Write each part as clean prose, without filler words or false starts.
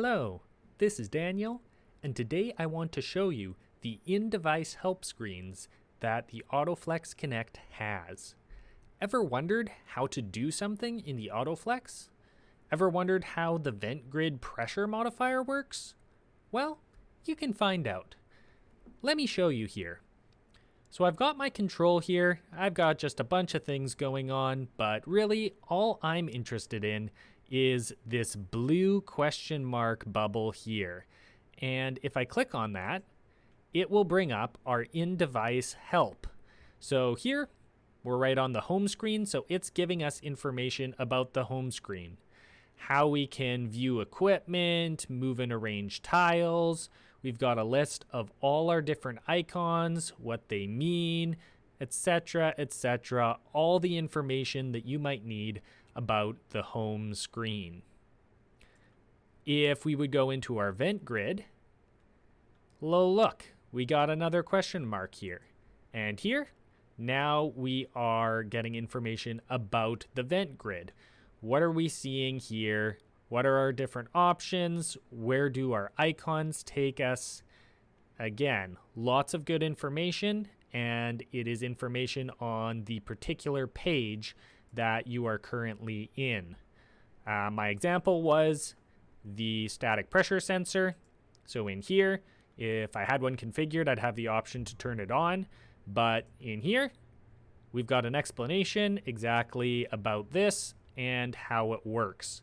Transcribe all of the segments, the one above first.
Hello, this is Daniel, and today I want to show you the in-device help screens that the AutoFlex Connect has. Ever wondered how to do something in the AutoFlex? Ever wondered how the VentGrid pressure modifier works? Well, you can find out. Let me show you here. So I've got my control here. I've got just a bunch of things going on, but really all I'm interested in is this blue question mark bubble here. And if I click on that, it will bring up our in-device help. So here, we're right on the home screen, so it's giving us information about the home screen. How we can view equipment, move and arrange tiles. We've got a list of all our different icons, what they mean, etc., etc. All the information that you might need about the home screen. If we would go into our VentGrid, look, we got another question mark here. And here, now we are getting information about the VentGrid. What are we seeing here? What are our different options? Where do our icons take us? Again, lots of good information, and it is information on the particular page that you are currently in. My example was the static pressure sensor. So in here, if I had one configured, I'd have the option to turn it on. But in here, we've got an explanation exactly about this and how it works.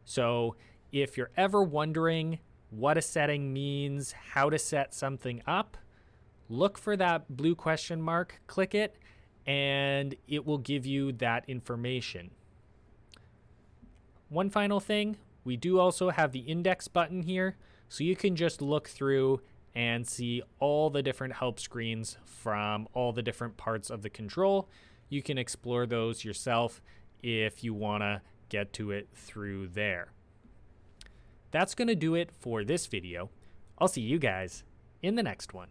So if you're ever wondering what a setting means, how to set something up, look for that blue question mark, click it, and it will give you that information. One final thing, we do also have the index button here, so you can just look through and see all the different help screens from all the different parts of the control. You can explore those yourself if you want to get to it through there. That's going to do it for this video. I'll see you guys in the next one.